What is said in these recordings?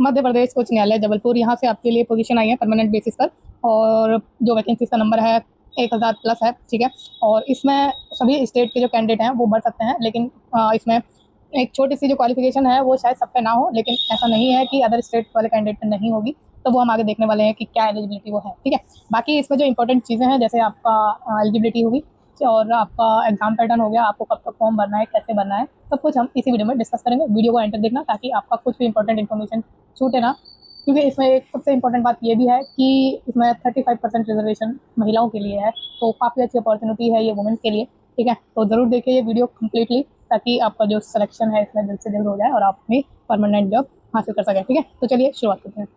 मध्य प्रदेश उच्च न्यायालय जबलपुर, यहाँ से आपके लिए पोजीशन आई है परमानेंट बेसिस पर, और जो वैकेंसीज का नंबर है 1000 प्लस है, ठीक है। और इसमें सभी स्टेट के जो कैंडिडेट हैं वो भर सकते हैं, लेकिन इसमें एक छोटी सी जो क्वालिफिकेशन है वो शायद सब पे ना हो, लेकिन ऐसा नहीं है कि अदर स्टेट वाले कैंडिडेट पे नहीं होगी, तो वो हम आगे देखने वाले हैं कि क्या एलिजिबिलिटी वो है, ठीक है। बाकी इसमें जो इंपॉर्टेंट चीज़ें हैं, जैसे आपका एलिजिबिलिटी होगी और आपका एग्जाम पैटर्न हो गया, आपको कब तक फॉर्म भरना है, कैसे भरना है, सब कुछ हम इसी वीडियो में डिस्कस करेंगे। वीडियो को एंड तक देखना ताकि आपका कुछ भी इंपॉर्टेंट इन्फॉर्मेशन छूटे ना, क्योंकि इसमें एक सबसे इंपॉर्टेंट बात ये भी है कि इसमें 35% रिजर्वेशन महिलाओं के लिए है, तो काफ़ी अच्छी अपॉर्चुनिटी है ये वुमेन के लिए, ठीक है। तो ज़रूर देखिए ये वीडियो कम्प्लीटली, ताकि आपका जो सिलेक्शन है इसमें जल्द से जल्द हो जाए और आप अपनी परमानेंट जॉब हासिल कर सकें, ठीक है। तो चलिए शुरुआत करते हैं।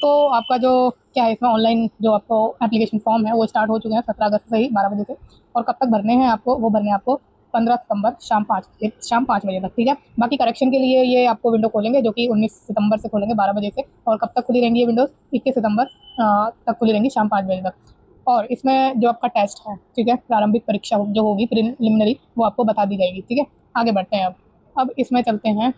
तो आपका जो क्या है, इसमें ऑनलाइन जो आपको एप्लीकेशन फॉर्म है वो स्टार्ट हो चुके हैं 17 अगस्त से ही 12 बजे से, और कब तक भरने हैं आपको, वो भरने आपको 15 सितंबर शाम 5 बजे तक, ठीक है। बाकी करेक्शन के लिए ये आपको विंडो खोलेंगे, जो कि 19 सितंबर से खोलेंगे 12 बजे से, और कब तक खुली रहेंगी ये विंडोज़, 21 सितंबर तक खुली रहेंगी शाम 5 बजे तक। और इसमें जो आपका टेस्ट है, ठीक है, प्रारंभिक परीक्षा जो होगी प्रिलिमिनरी, वो आपको बता दी जाएगी, ठीक है। आगे बढ़ते हैं अब इसमें चलते हैं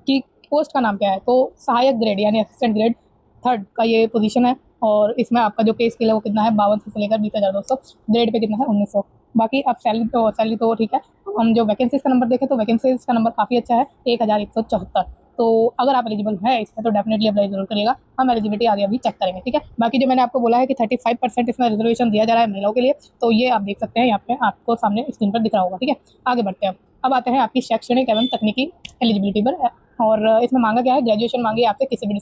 कि पोस्ट का नाम क्या है। तो सहायक ग्रेड यानी असिस्टेंट ग्रेड 3rd का ये पोजीशन है, और इसमें आपका जो पे स्केल है वो कितना है, 5200 से लेकर 20,200, ग्रेड पे कितना है 1900। बाकी अब सैलरी तो ठीक है। हम जो वैकेंसीज का नंबर देखें तो वैकेंसीज का नंबर काफ़ी अच्छा है, 1174। तो अगर आप एलिजिबल हैं इसमें तो डेफिनेटली अप्लाई जरूर करिएगा, हम एलिजिबिलिटी आगे अभी चेक करेंगे, ठीक है। बाकी जो मैंने आपको बोला है कि 35% इसमें रिजर्वेशन दिया जा रहा है महिलाओं के लिए, तो ये आप देख सकते हैं यहाँ पे आपको सामने स्क्रीन पर दिख रहा होगा, ठीक है। आगे बढ़ते हैं, अब आते हैं आपकी शैक्षणिक एवं तकनीकी एलिजिबिलिटी पर। और इसमें मांगा क्या है, ग्रेजुएशन मांगी है आपसे किसी भी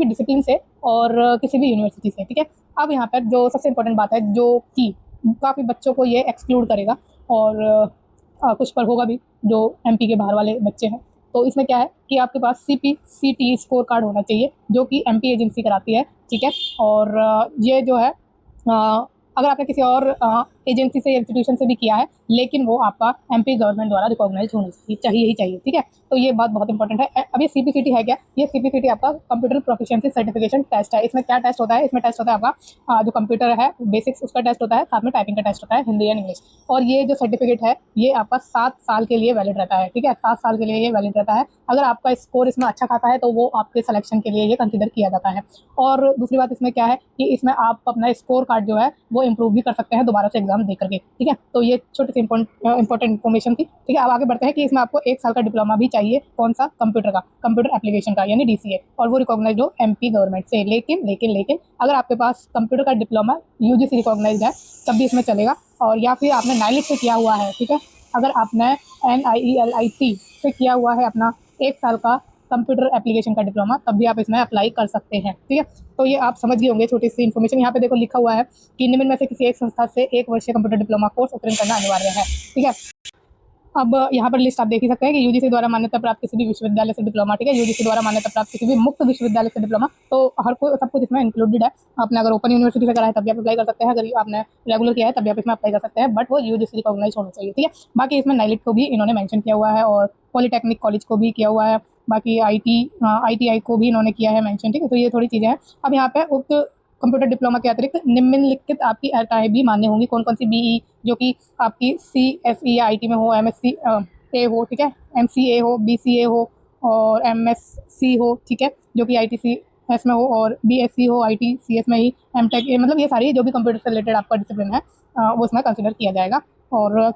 डिसिप्लिन से और किसी भी यूनिवर्सिटी से, ठीक है। अब यहाँ पर जो सबसे इंपॉर्टेंट बात है, जो कि काफ़ी बच्चों को ये एक्सक्लूड करेगा, और कुछ पर होगा भी जो एमपी के बाहर वाले बच्चे हैं, तो इसमें क्या है कि आपके पास CPCT स्कोर कार्ड होना चाहिए, जो कि एमपी एजेंसी कराती है, ठीक है। और ये जो है अगर आपने किसी और एजेंसी से, इंस्टीट्यूशन से भी किया है, लेकिन वो आपका एमपी गवर्नमेंट द्वारा रिकॉग्नाइज होना चाहिए, ठीक है। तो ये बात बहुत इंपॉर्टेंट है। अब ये CPCT है क्या, ये CPCT आपका कंप्यूटर प्रोफिशिएंसी सर्टिफिकेशन टेस्ट है। इसमें क्या टेस्ट होता है, इसमें टेस्ट होता है आपका जो कंप्यूटर है बेसिक्स उसका टेस्ट होता है, साथ में टाइपिंग का टेस्ट होता है, हिंदी एंड इंग्लिश। और ये जो सर्टिफिकेट है ये आपका 7 साल के लिए वैलिड रहता है, ठीक है, 7 साल के लिए ये वैलिड रहता है। अगर आपका स्कोर इसमें अच्छा खासा है तो वो आपके सिलेक्शन के लिए ये कंसिडर किया जाता है। और दूसरी बात इसमें क्या है कि इसमें आप अपना स्कोर कार्ड जो है वो इम्प्रूव भी कर सकते हैं दोबारा से एग्जाम दे करके, ठीक है। तो ये छोटी सी इंपॉर्टेंट इन्फॉर्मेशन थी, ठीक है। अब आगे बढ़ते हैं कि इसमें आपको 1 साल का डिप्लोमा भी चाहिए, कौन सा, कंप्यूटर एप्लीकेशन का यानी DCA, और वो रिकॉग्नाइज हो एमपी गवर्नमेंट से। लेकिन अगर आपके पास कंप्यूटर का डिप्लोमा UGC रिकॉग्नाइज है तब भी इसमें चलेगा, और या फिर आपने नाइलिट से किया हुआ है, ठीक है। अगर आपने NIELIT से किया हुआ है अपना 1 साल का कंप्यूटर एप्लीकेशन का डिप्लोमा, तब भी आप इसमें अप्लाई कर सकते हैं, ठीक है। तो ये आप समझ गए होंगे छोटी सी इन्फॉर्मेशन। यहाँ पे देखो लिखा हुआ है कि निम्न में से किसी एक संस्था से 1 वर्षीय कंप्यूटर डिप्लोमा कोर्स उत्तीर्ण करना अनिवार्य है, ठीक है। अब यहाँ पर लिस्ट आप देख ही सकते हैं कि UGC द्वारा मान्यता प्राप्त किसी भी विश्वविद्यालय से डिप्लोमा, ठीक है, UGC द्वारा मान्यता प्राप्त किसी भी मुक्त विश्वविद्यालय से डिप्लोमा, तो हर कोई सब कुछ इसमें इंक्लूडेड है। आपने अगर ओपन यूनिवर्सिटी से करा है तब भी आप अप्लाई कर सकते हैं, अगर आपने रेगुलर किया है तब भी आप इसमें अप्लाई कर सकते हैं, बट वो UGC रिकॉग्नाइज होना चाहिए, ठीक है। बाकी इसमें नाइलिट को भी इन्होंने मैंशन किया हुआ है, और पॉलीटेक्निक कॉलेज को भी किया हुआ है, बाकी ITI को भी इन्होंने किया है मैंशन, ठीक है। तो ये थोड़ी चीज़ें हैं। अब यहाँ पे उक्त कंप्यूटर डिप्लोमा के अतिरिक्त निम्नलिखित आपकी अर्हताएं भी मान्य होंगी। कौन कौन सी, BE जो कि आपकी CSE या IT में हो, MSc A हो, ठीक है, MCA हो, BCA हो और MSc हो, ठीक है, जो कि ITCS में हो, और BSc हो ITCS में ही, MTech, मतलब ये सारी जो भी कंप्यूटर से रिलेटेड आपका डिसिप्लिन है वो इसमें कंसिडर किया जाएगा। और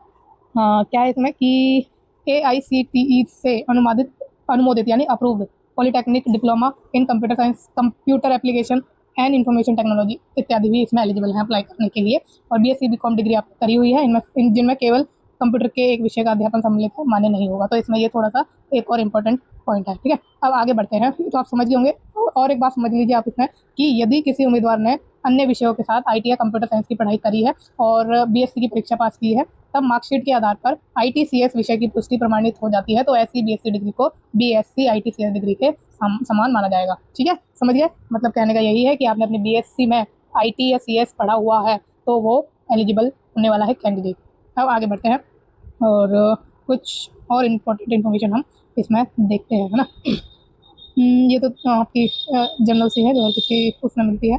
क्या है इसमें कि AICTE से अनुमोदित यानी approved polytechnic diploma in computer science, computer application and information technology इत्यादि भी इसमें एलिजिबल हैं अप्लाई करने के लिए। और BSc BCom डिग्री आप करी हुई है, इनमें जिनमें केवल कंप्यूटर के एक विषय का अध्यापन सम्मिलित है मान्य नहीं होगा। तो इसमें ये थोड़ा सा एक और इम्पोर्टेंट पॉइंट है, ठीक है। अब आगे बढ़ते हैं, तो आप समझ गए होंगे। और एक बात समझ लीजिए आप इसमें कि यदि किसी उम्मीदवार ने अन्य विषयों के साथ IT या कंप्यूटर साइंस की पढ़ाई करी है और BSc की परीक्षा पास की है, तब मार्कशीट के आधार पर ITCS विषय की पुष्टि प्रमाणित हो जाती है, तो ऐसी BSc डिग्री को BSc ITCS डिग्री के समान माना जाएगा, ठीक है। समझ गए, मतलब कहने का यही है कि आपने अपनी BSc में IT या CS पढ़ा हुआ है तो वो एलिजिबल होने वाला है कैंडिडेट। अब आगे बढ़ते हैं और कुछ और इम्पोर्टेंट इन्फॉर्मेशन हम इसमें देखते हैं, है ना। ये तो आपकी जनरल सी है जो हर किसी उसमें मिलती है।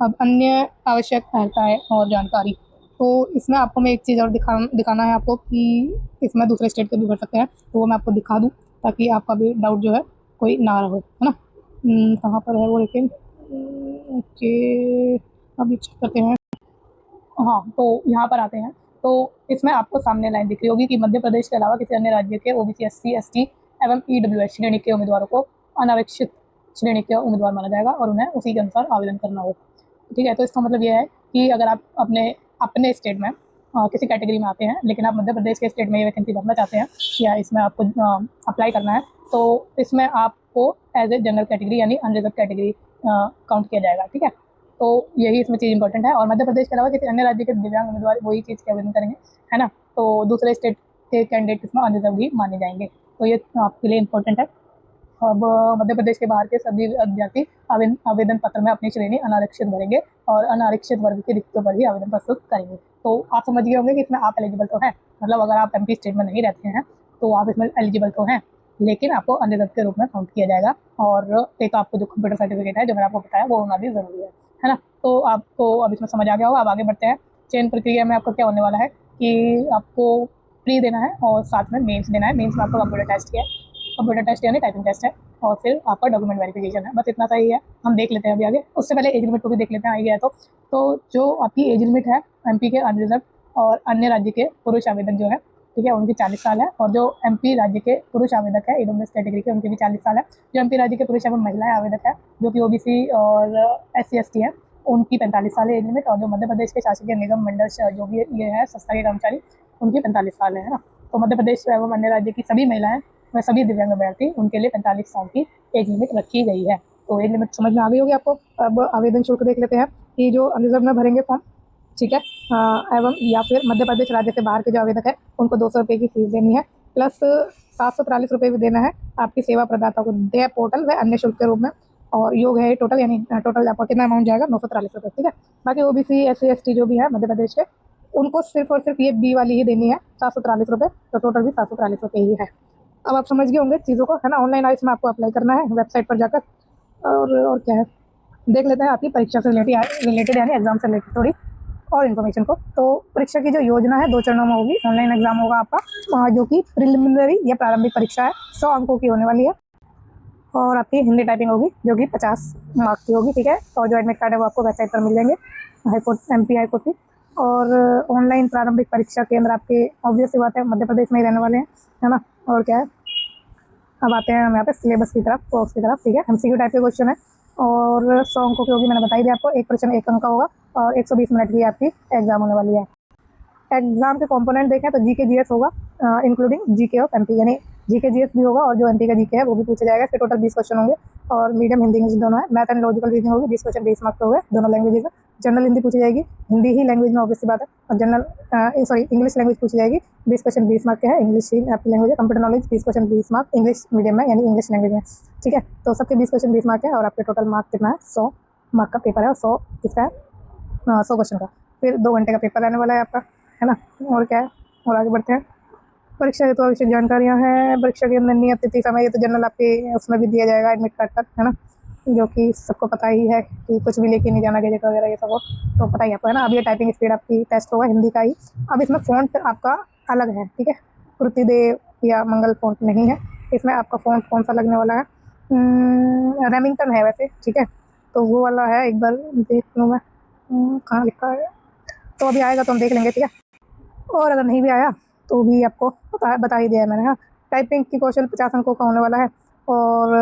अब अन्य आवश्यक अर्हताएं और जानकारी, तो इसमें आपको मैं एक चीज़ और दिखाना है आपको कि इसमें दूसरे स्टेट के भी भर सकते हैं, तो वो मैं आपको दिखा दूँ ताकि आपका भी डाउट जो है कोई ना रहे, है ना। कहाँ पर है वो, लेकिन ओके अभी चेक करते हैं। हाँ, तो यहाँ पर आते हैं, तो इसमें आपको सामने लाइन दिख रही होगी कि मध्य प्रदेश के अलावा किसी अन्य राज्य के ओबीसी, एससी, एसटी एवं ईडब्ल्यूएस श्रेणी के उम्मीदवारों को अनारक्षित श्रेणी के उम्मीदवार माना जाएगा और उन्हें उसी के अनुसार आवेदन करना होगा। ठीक है, तो इसका मतलब ये है कि अगर आप अपने अपने स्टेट में किसी कैटेगरी में आते हैं, लेकिन आप मध्य प्रदेश के स्टेट में ये वैकेंसी भरना चाहते हैं या इसमें आपको अप्लाई करना है, तो इसमें आपको एज ए जनरल कैटेगरी यानी अनरिजर्व कैटेगरी काउंट किया जाएगा। ठीक है, तो यही इसमें चीज़ इंपॉर्टेंट है। और मध्य प्रदेश के अलावा किसी अन्य राज्य के दिव्यांग उम्मीदवार वही चीज़ के आवेदन करेंगे, है ना। तो दूसरे स्टेट के कैंडिडेट इसमें अनरिजर्व ही माने जाएंगे, तो ये आपके लिए इंपॉर्टेंट है। अब मध्य प्रदेश के बाहर के सभी अभ्यर्थी आवेदन पत्र में अपनी श्रेणी अनारक्षित भरेंगे और अनारक्षित वर्ग के रिक्तों पर ही आवेदन प्रस्तुत करेंगे। तो आप समझ गए होंगे कि इसमें आप एलिजिबल तो हैं, मतलब अगर आप एमपी स्टेट में नहीं रहते हैं तो आप इसमें एलिजिबल तो हैं, लेकिन आपको अनरिजर्व के रूप में काउंट किया जाएगा। और एक आपको जो कंप्यूटर सर्टिफिकेट है जो मैंने आपको बताया वो होना भी ज़रूरी है ना। तो आपको अब इसमें समझ आ गया होगा। अब आगे बढ़ते हैं। चयन प्रक्रिया में आपका क्या होने वाला है कि आपको प्री देना है और साथ में मेंस देना है। मेंस में आपका कंप्यूटर टेस्ट है, कंप्यूटर टेस्ट यानी टाइपिंग टेस्ट है, और फिर आपका डॉक्यूमेंट वेरिफिकेशन है। बस इतना सा ही है, हम देख लेते हैं अभी आगे। उससे पहले एज लिमिट को भी देख लेते हैं, आई गया तो जो आपकी एज लिमिट है एमपी के अनरिजर्व और अन्य राज्य के पुरुष आवेदक जो है, ठीक है, उनकी 40 साल है। और जो एमपी राज्य के पुरुष आवेदक है ईडब्ल्यूएस कैटेगरी के, उनके भी 40 साल है। जो एमपी राज्य के पुरुष एवं महिलाएं आवेदक है जो कि ओबीसी और एससी एसटी है, उनकी 45 साल है एज लिमिट। और जो मध्य प्रदेश के शासकीय निगम मंडल जो भी ये है संस्था के कर्मचारी, उनकी 45 साल है ना। तो मध्य प्रदेश एवं अन्य राज्य की सभी महिलाएं व सभी दिव्यांग अभ्यर्थी, उनके लिए 45 साल की एज लिमिट रखी गई है। तो एज लिमिट समझ में आ गई होगी आपको। अब आवेदन शुल्क देख लेते हैं कि जो अनरिजर्व में भरेंगे फॉर्म, ठीक है, एवं या फिर मध्य प्रदेश राज्य से बाहर के जो आवेदक है उनको 200 रुपये की फीस देनी है, प्लस 743 रुपये भी देना है आपकी सेवा प्रदाता को दे पोर्टल व अन्य शुल्क के रूप में। और योग है टोटल, यानी टोटल आपका कितना अमाउंट जाएगा, 943 रुपये। ठीक है, बाकी ओबीसी एससी एसटी जो भी है मध्य प्रदेश के, उनको सिर्फ और सिर्फ ये बी वाली ही देनी है 743 रुपये, तो टोटल भी 743 रुपये ही है। अब आप समझ गए होंगे चीज़ों को, है ना। ऑनलाइन इसमें आपको अप्लाई करना है वेबसाइट पर जाकर। और क्या है, देख लेते हैं आपकी परीक्षा से रिलेटेड यानी एग्जाम से रिलेटेड थोड़ी और इन्फॉर्मेशन को। तो परीक्षा की जो योजना है 2 चरणों में होगी। ऑनलाइन एग्जाम होगा आपका जो कि प्रिलिमिनरी या प्रारंभिक परीक्षा है, 100 अंकों की होने वाली है। और आपकी हिंदी टाइपिंग होगी जो कि 50 मार्क्स की होगी। ठीक है, और जो एडमिट कार्ड है वो आपको वेबसाइट पर मिल जाएंगे, हाईकोर्ट एमपी हाईकोर्ट की। और ऑनलाइन प्रारंभिक परीक्षा केंद्र आपके ऑब्वियस सी बात है मध्य प्रदेश में ही रहने वाले हैं, है ना। और क्या है, अब आते हैं हम यहाँ पे सिलेबस की तरफ, कोर्स की तरफ। ठीक है, एमसीक्यू टाइप के क्वेश्चन है और 100 अंकों की होगी, मैंने बताई दी आपको। एक प्रश्न 1 अंक का होगा और 120 मिनट की आपकी एग्जाम होने वाली है। एग्जाम के कंपोनेंट देखें तो जीके जीएस होगा, इंक्लूडिंग जीके ऑफ एमपी, यानी जीके जीएस भी होगा और जो एमपी का जीके है वो भी पूछा जाएगा। इसके टोटल 20 क्वेश्चन होंगे और मीडियम हिंदी इंग्लिश दोनों है। मैथ एंड लॉजिकल रीजनिंग होगी, 20 क्वेश्चन 20 मार्क्स के होंगे दोनों लैंग्वेजेज में। जनरल हिंदी पूछी जाएगी, हिंदी ही लैंग्वेज में ऑब्वियस सी बात है। और जनरल इंग्लिश लैंग्वेज पूछी जाएगी, 20 क्वेश्चन 20 मार्क के है, इंग्लिश ही आपकी लैंग्वेज है। Computer knowledge 20 question 20 mark English medium में, यानी इंग्लिश लैंग्वेज में। ठीक है, तो सबके 20 क्वेश्चन 20 मार्क है और आपके टोटल मार्क कितना है, 100 मार्क का पेपर है। और 100 किसका है, 100 क्वेश्चन का। फिर 2 घंटे का पेपर रहने वाला है आपका, है ना। और क्या है, और आगे बढ़ते हैं। परीक्षा हेतु आवश्यक जानकारियाँ हैं। परीक्षा के अंदर नियत तिथि समय, ये तो जनरल आपके उसमें भी दिया जाएगा एडमिट कार्ड पर, है ना, जो कि सबको पता ही है कि कुछ भी लेके नहीं जाना, गैजेट वगैरह ये सब हो तो पता ही आपको, है ना। अब ये टाइपिंग स्पीड आपकी टेस्ट होगा हिंदी का ही। अब इसमें फ़ॉन्ट आपका अलग है, ठीक है, कृतिदेव या मंगल फ़ॉन्ट नहीं है इसमें। आपका फ़ॉन्ट कौन सा लगने वाला है, रेमिंगटन है वैसे, ठीक है, तो वो वाला है। एक बार देख लूँ मैं, कहाँ लिखा है, तो अभी आएगा तो हम देख लेंगे, ठीक है। और अगर नहीं भी आया तो भी आपको बता ही दिया है मैंने, हाँ। टाइपिंग की कौशल 50 अंकों का होने वाला है। और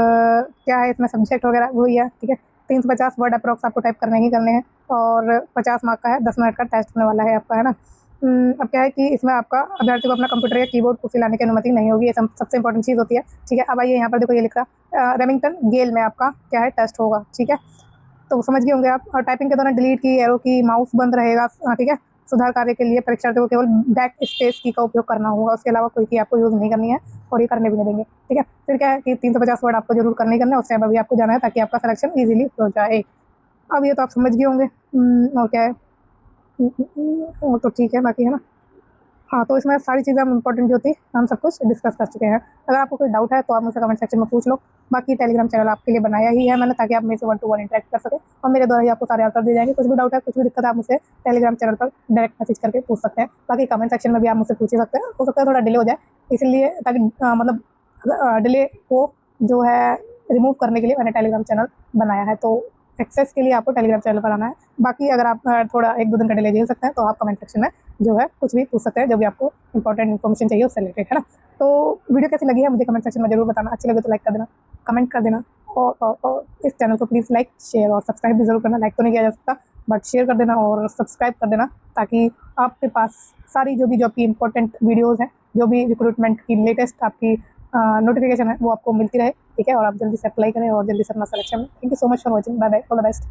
क्या है इसमें सब्जेक्ट वगैरह वही है, ठीक है। 350 वर्ड अप्रॉक्स आपको टाइप करने ही करने हैं और 50 मार्क का है, 10 मिनट का टेस्ट होने वाला है आपका, है ना। अब क्या है कि इसमें आपका अभ्यर्थी को अपना कंप्यूटर या कीबोर्ड को लाने की अनुमति नहीं होगी, ये सबसे इंपॉर्टेंट चीज़ होती है, ठीक है। अब आइए यहाँ पर देखो, ये लिखा रेमिंगटन गेल में आपका क्या है, टेस्ट होगा, ठीक है। तो समझ गए होंगे आप। और टाइपिंग के दौरान डिलीट की, एरो की, माउस बंद रहेगा, ठीक है। सुधार कार्य के लिए परीक्षार्थियों को केवल बैक स्पेस की का उपयोग करना होगा, उसके अलावा कोई की आपको यूज़ नहीं करनी है और ये करने भी नहीं देंगे, ठीक है। फिर क्या है कि 350 वर्ड आपको जरूर करने ही करना है, उस टाइम अभी आपको जाना है ताकि आपका सिलेक्शन ईजिली हो जाए। अब ये तो आप समझ गए होंगे। और क्या है, और तो ठीक है बाकी, है ना। हाँ, तो इसमें सारी चीज़ें हम इंपॉर्टेंट जो थी हम सब कुछ डिस्कस कर चुके हैं। अगर आपको कोई डाउट है तो आप मुझसे कमेंट सेक्शन में पूछ लो। बाकी टेलीग्राम चैनल आपके लिए बनाया ही है मैंने, ताकि आप मेरे से 1 टू 1 इंटरेक्ट कर सकें और मेरे द्वारा ही आपको सारे आंसर दिए जाएंगे। कुछ भी डाउट है, कुछ भी दिक्कत है, आप मुझसे टेलीग्राम चैनल पर डायरेक्ट मैसेज करके पूछ सकते हैं। बाकी कमेंट सेक्शन में भी आप मुझसे पूछ ही सकते हैं। हो सकता है थोड़ा डिले हो जाए, इसलिए ताकि मतलब डिले को जो है रिमूव करने के लिए मैंने टेलीग्राम चैनल बनाया है। तो एक्सेस के लिए आपको टेलीग्राम चैनल पर आना है। बाकी अगर आप थोड़ा 1-2 दिन का डिले झेल सकते हैं तो आप कमेंट सेक्शन में जो है कुछ भी पूछ सकते हैं, जो भी आपको इंपॉर्टेंट इन्फॉर्मेशन चाहिए उससे रिलेटेड, है ना। तो वीडियो कैसी लगी है मुझे कमेंट सेक्शन में जरूर बताना। अच्छी लगे तो लाइक कर देना, कमेंट कर देना और इस चैनल को प्लीज़ लाइक, शेयर और सब्सक्राइब भी जरूर करना। लाइक तो नहीं किया जा सकता, बट शेयर कर देना और सब्सक्राइब कर देना, ताकि आपके पास सारी जो आपकी इंपॉर्टेंट वीडियोज़ हैं, जो भी रिक्रूटमेंट की लेटेस्ट आपकी नोटिफिकेशन है वो आपको मिलती रहे, ठीक है। और आप जल्दी से अप्लाई करें और जल्दी से अपना selection. Thank you so much for watching. Bye bye, all the best.